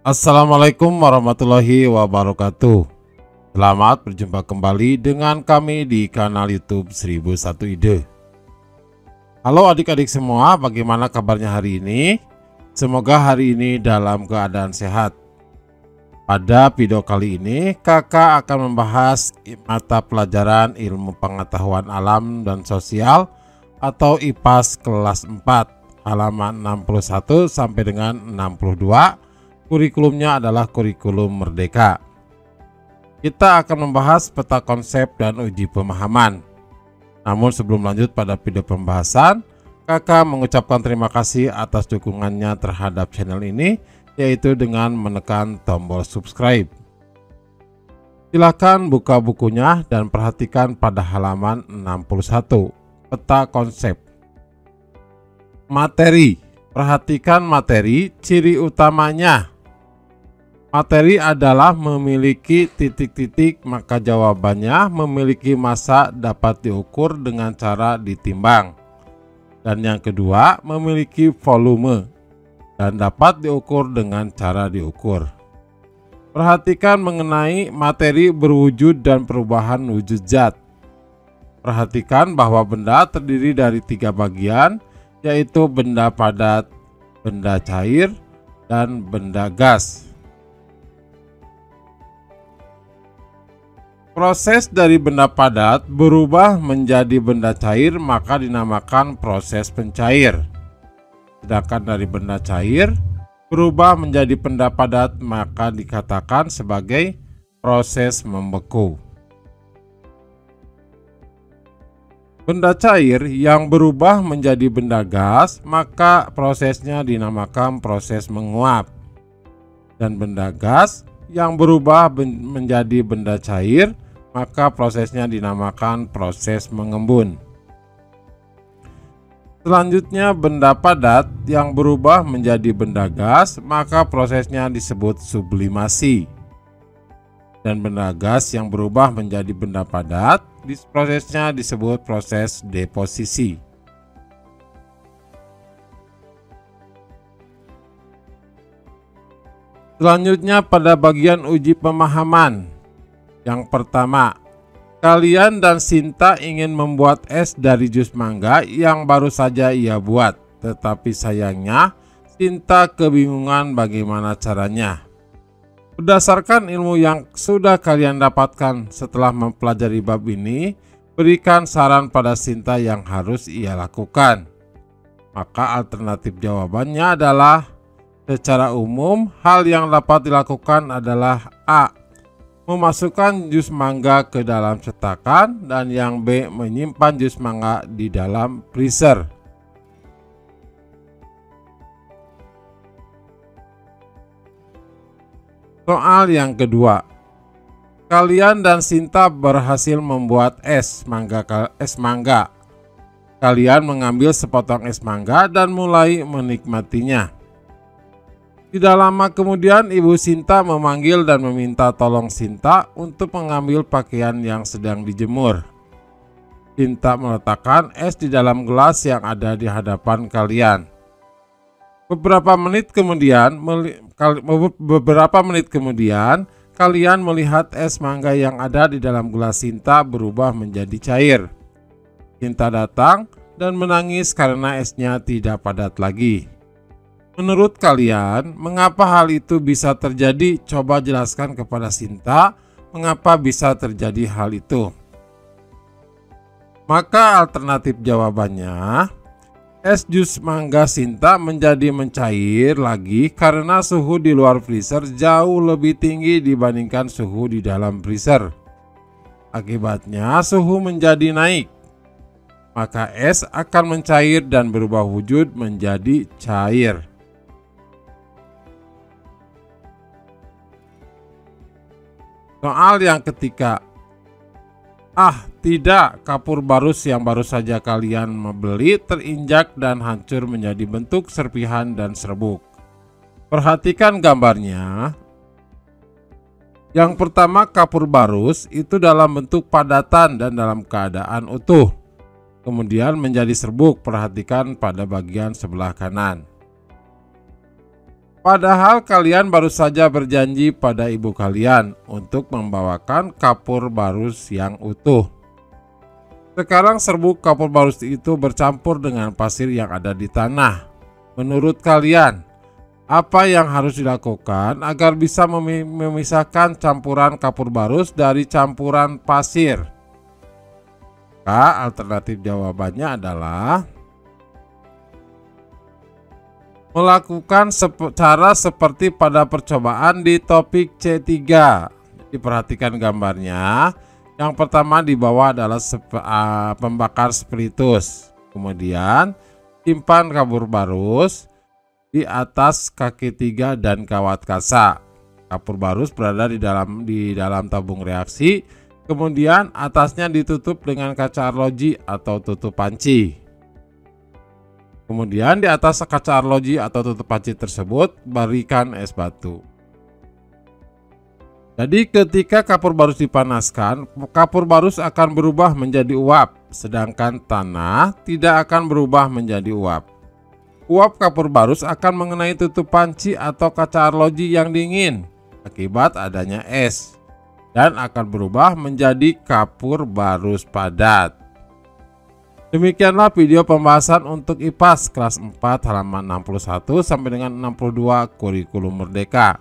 Assalamualaikum warahmatullahi wabarakatuh. Selamat berjumpa kembali dengan kami di kanal YouTube 1001 Ide. Halo adik-adik semua, bagaimana kabarnya hari ini? Semoga hari ini dalam keadaan sehat. Pada video kali ini, kakak akan membahas mata pelajaran ilmu pengetahuan alam dan sosial atau IPAS kelas 4, halaman 61 sampai dengan 62. Kurikulumnya adalah kurikulum merdeka. Kita akan membahas peta konsep dan uji pemahaman. Namun sebelum lanjut pada video pembahasan, kakak mengucapkan terima kasih atas dukungannya terhadap channel ini, yaitu dengan menekan tombol subscribe. Silakan buka bukunya dan perhatikan pada halaman 61, peta konsep. Materi. Perhatikan materi, ciri utamanya. Materi adalah memiliki titik-titik, maka jawabannya memiliki massa dapat diukur dengan cara ditimbang. Dan yang kedua, memiliki volume dan dapat diukur dengan cara diukur. Perhatikan mengenai materi berwujud dan perubahan wujud zat. Perhatikan bahwa benda terdiri dari 3 bagian, yaitu benda padat, benda cair, dan benda gas. Proses dari benda padat berubah menjadi benda cair maka dinamakan proses pencair. Sedangkan dari benda cair berubah menjadi benda padat maka dikatakan sebagai proses membeku. Benda cair yang berubah menjadi benda gas maka prosesnya dinamakan proses menguap. Dan benda gas yang berubah menjadi benda cair maka prosesnya dinamakan proses mengembun. Selanjutnya benda padat yang berubah menjadi benda gas maka prosesnya disebut sublimasi. Dan benda gas yang berubah menjadi benda padat prosesnya disebut proses deposisi. Selanjutnya pada bagian uji pemahaman. Yang pertama, kalian dan Sinta ingin membuat es dari jus mangga yang baru saja ia buat. Tetapi sayangnya Sinta kebingungan bagaimana caranya. Berdasarkan ilmu yang sudah kalian dapatkan setelah mempelajari bab ini, berikan saran pada Sinta yang harus ia lakukan. Maka alternatif jawabannya adalah, secara umum hal yang dapat dilakukan adalah A. Memasukkan jus mangga ke dalam cetakan, dan yang B. Menyimpan jus mangga di dalam freezer. Soal yang kedua. Kalian dan Sinta berhasil membuat es mangga. Kalian mengambil sepotong es mangga dan mulai menikmatinya. Tidak lama kemudian Ibu Sinta memanggil dan meminta tolong Sinta untuk mengambil pakaian yang sedang dijemur. Sinta meletakkan es di dalam gelas yang ada di hadapan kalian. Beberapa menit kemudian kalian melihat es mangga yang ada di dalam gelas Sinta berubah menjadi cair. Sinta datang dan menangis karena esnya tidak padat lagi. Menurut kalian, mengapa hal itu bisa terjadi? Coba jelaskan kepada Sinta mengapa bisa terjadi hal itu. Maka alternatif jawabannya, es jus mangga Sinta menjadi mencair lagi karena suhu di luar freezer jauh lebih tinggi dibandingkan suhu di dalam freezer. Akibatnya suhu menjadi naik. Maka es akan mencair dan berubah wujud menjadi cair. Soal yang ketiga. Tidak, kapur barus yang baru saja kalian membeli terinjak dan hancur menjadi bentuk serpihan dan serbuk. Perhatikan gambarnya. Yang pertama, kapur barus itu dalam bentuk padatan dan dalam keadaan utuh. Kemudian menjadi serbuk, perhatikan pada bagian sebelah kanan. Padahal kalian baru saja berjanji pada ibu kalian untuk membawakan kapur barus yang utuh. Sekarang serbuk kapur barus itu bercampur dengan pasir yang ada di tanah. Menurut kalian, apa yang harus dilakukan agar bisa memisahkan campuran kapur barus dari campuran pasir? Alternatif jawabannya adalah melakukan cara seperti pada percobaan di topik C3. Diperhatikan gambarnya. Yang pertama di bawah adalah pembakar spiritus. Kemudian simpan kapur barus di atas kaki 3 dan kawat kaca. Kapur barus berada di dalam tabung reaksi. Kemudian atasnya ditutup dengan kaca arloji atau tutup panci. Kemudian di atas kaca arloji atau tutup panci tersebut berikan es batu. Jadi ketika kapur barus dipanaskan, kapur barus akan berubah menjadi uap, sedangkan tanah tidak akan berubah menjadi uap. Uap kapur barus akan mengenai tutup panci atau kaca arloji yang dingin akibat adanya es dan akan berubah menjadi kapur barus padat. Demikianlah video pembahasan untuk IPAS kelas 4 halaman 61 sampai dengan 62 kurikulum merdeka.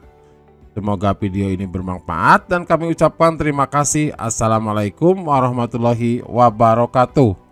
Semoga video ini bermanfaat dan kami ucapkan terima kasih. Assalamualaikum warahmatullahi wabarakatuh.